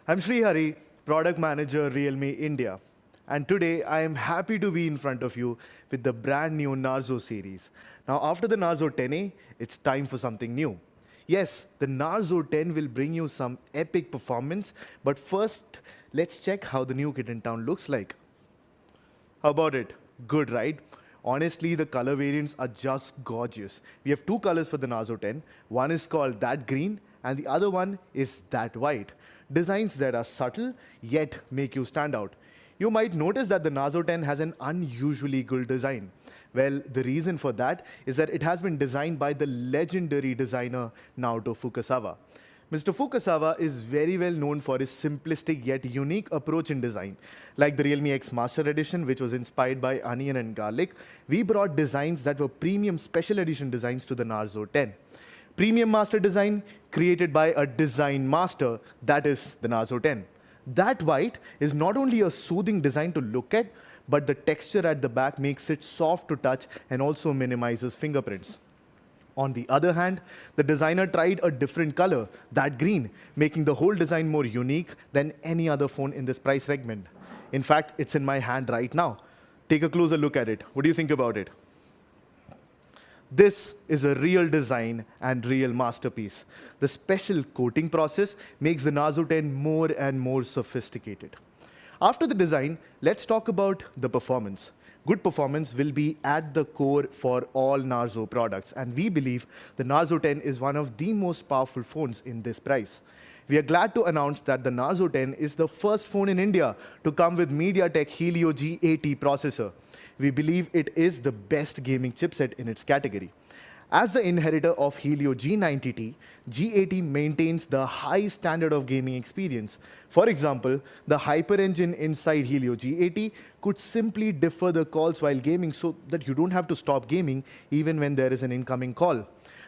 I'm Sri Hari, Product Manager, realme India. And today I am happy to be in front of you with the brand new Narzo series. Now, after the Narzo 10A, it's time for something new. Yes, the Narzo 10 will bring you some epic performance, but first, let's check how the new kit in town looks like. How about it? Good, right? Honestly, the color variants are just gorgeous. We have two colors for the Narzo 10. One is called that green, and the other one is that white. Designs that are subtle, yet make you stand out. You might notice that the Narzo 10 has an unusually good design. Well, the reason for that is that it has been designed by the legendary designer Naoto Fukasawa. Mr. Fukasawa is very well known for his simplistic yet unique approach in design. Like the Realme X Master Edition, which was inspired by onion and garlic, we brought designs that were premium special edition designs to the Narzo 10. Premium master design created by a design master, that is the Narzo 10. That white is not only a soothing design to look at, but the texture at the back makes it soft to touch and also minimizes fingerprints. On the other hand, the designer tried a different color, that green, making the whole design more unique than any other phone in this price segment. In fact, it's in my hand right now. Take a closer look at it. What do you think about it? This is a real design and real masterpiece. The special coating process makes the Narzo 10 more and more sophisticated. After the design, let's talk about the performance. Good performance will be at the core for all Narzo products, and we believe the Narzo 10 is one of the most powerful phones in this price. We are glad to announce that the Narzo 10 is the first phone in India to come with MediaTek Helio G80 processor. We believe it is the best gaming chipset in its category. As the inheritor of Helio G90T, G80 maintains the high standard of gaming experience. For example, the Hyper Engine inside Helio G80 could simply defer the calls while gaming so that you don't have to stop gaming even when there is an incoming call.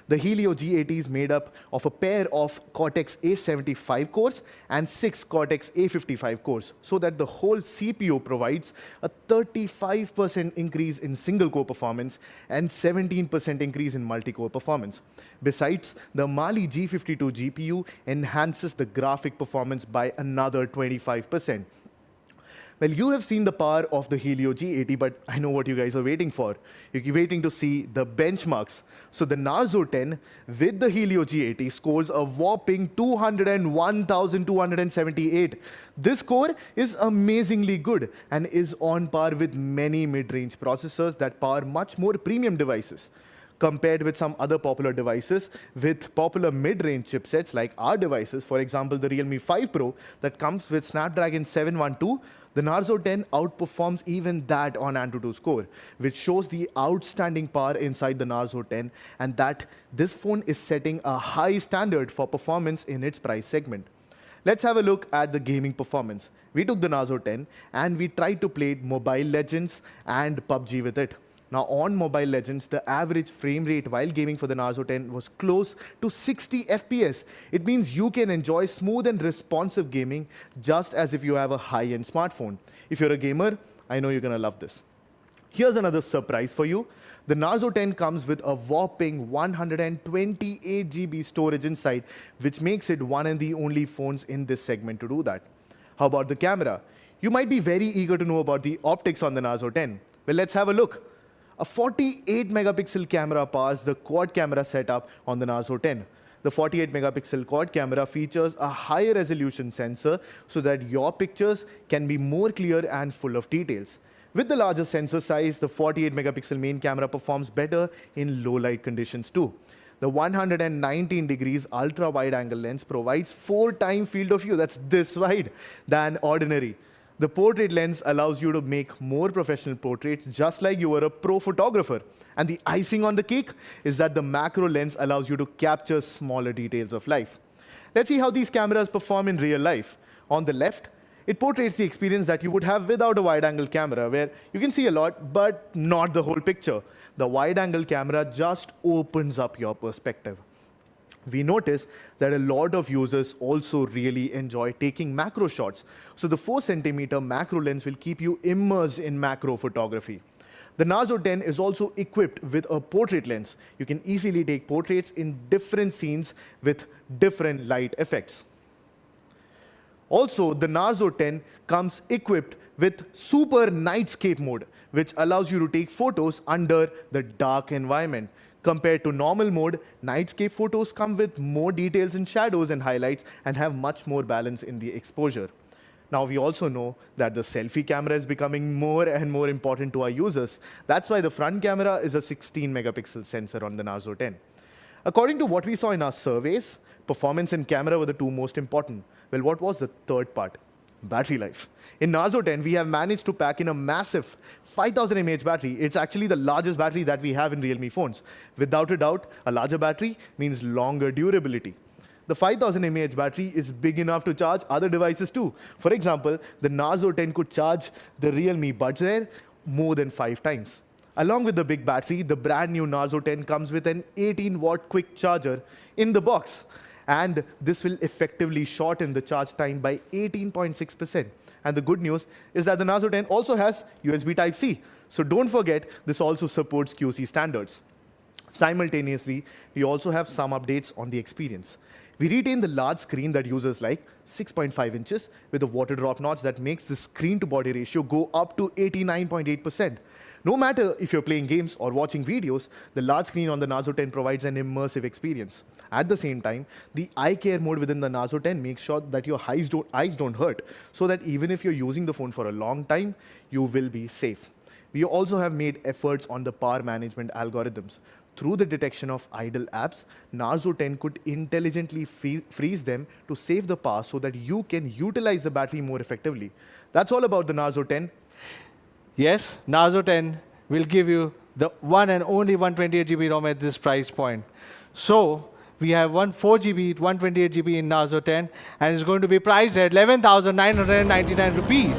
The Helio G80 is made up of a pair of Cortex A75 cores and 6 Cortex A55 cores, so that the whole CPU provides a 35% increase in single-core performance and 17% increase in multi-core performance. Besides, the Mali G52 GPU enhances the graphic performance by another 25%. Well, you have seen the power of the Helio G80, but I know what you guys are waiting for. You're waiting to see the benchmarks. So the Narzo 10 with the Helio G80 scores a whopping 201,278. This score is amazingly good and is on par with many mid-range processors that power much more premium devices. Compared with some other popular devices with popular mid-range chipsets like our devices, for example, the Realme 5 Pro that comes with Snapdragon 712, the Narzo 10 outperforms even that on AnTuTu score, which shows the outstanding power inside the Narzo 10 and that this phone is setting a high standard for performance in its price segment. Let's have a look at the gaming performance. We took the Narzo 10 and we tried to play Mobile Legends and PUBG with it. Now, on Mobile Legends, the average frame rate while gaming for the Narzo 10 was close to 60 FPS. It means you can enjoy smooth and responsive gaming just as if you have a high-end smartphone. If you're a gamer, I know you're going to love this. Here's another surprise for you. The Narzo 10 comes with a whopping 128 GB storage inside, which makes it one of the only phones in this segment to do that. How about the camera? You might be very eager to know about the optics on the Narzo 10. Well, let's have a look. A 48 megapixel camera powers the quad camera setup on the Narzo 10. The 48 megapixel quad camera features a higher resolution sensor so that your pictures can be more clear and full of details. With the larger sensor size, the 48 megapixel main camera performs better in low light conditions too. The 119 degrees ultra wide angle lens provides 4 times field of view, that's this wide, than ordinary. The portrait lens allows you to make more professional portraits just like you were a pro photographer. And the icing on the cake is that the macro lens allows you to capture smaller details of life. Let's see how these cameras perform in real life. On the left, it portrays the experience that you would have without a wide-angle camera, where you can see a lot, but not the whole picture. The wide-angle camera just opens up your perspective. We notice that a lot of users also really enjoy taking macro shots. So the 4cm macro lens will keep you immersed in macro photography. The Narzo 10 is also equipped with a portrait lens. You can easily take portraits in different scenes with different light effects. Also, the Narzo 10 comes equipped with Super Nightscape mode, which allows you to take photos under the dark environment. Compared to normal mode, Nightscape photos come with more details in shadows and highlights and have much more balance in the exposure. Now, we also know that the selfie camera is becoming more and more important to our users. That's why the front camera is a 16 megapixel sensor on the Narzo 10. According to what we saw in our surveys, performance and camera were the two most important. Well, what was the third part? Battery life. In Narzo 10, we have managed to pack in a massive 5000 mAh battery. It's actually the largest battery that we have in Realme phones. Without a doubt, a larger battery means longer durability. The 5000 mAh battery is big enough to charge other devices too. For example, the Narzo 10 could charge the Realme Buds Air more than 5 times. Along with the big battery, the brand new Narzo 10 comes with an 18-watt quick charger in the box. And this will effectively shorten the charge time by 18.6%. And the good news is that the Narzo 10 also has USB Type-C. So don't forget, this also supports QC standards. Simultaneously, we also have some updates on the experience. We retain the large screen that users like, 6.5 inches, with a water drop notch that makes the screen-to-body ratio go up to 89.8%. No matter if you're playing games or watching videos, the large screen on the Narzo 10 provides an immersive experience. At the same time, the eye care mode within the Narzo 10 makes sure that your eyes don't hurt, so that even if you're using the phone for a long time, you will be safe. We also have made efforts on the power management algorithms. Through the detection of idle apps, Narzo 10 could intelligently freeze them to save the power so that you can utilize the battery more effectively. That's all about the Narzo 10. Yes, Narzo 10 will give you the one and only 128 GB ROM at this price point. So we have 4 GB, 128 GB in Narzo 10, and it's going to be priced at 11,999 rupees.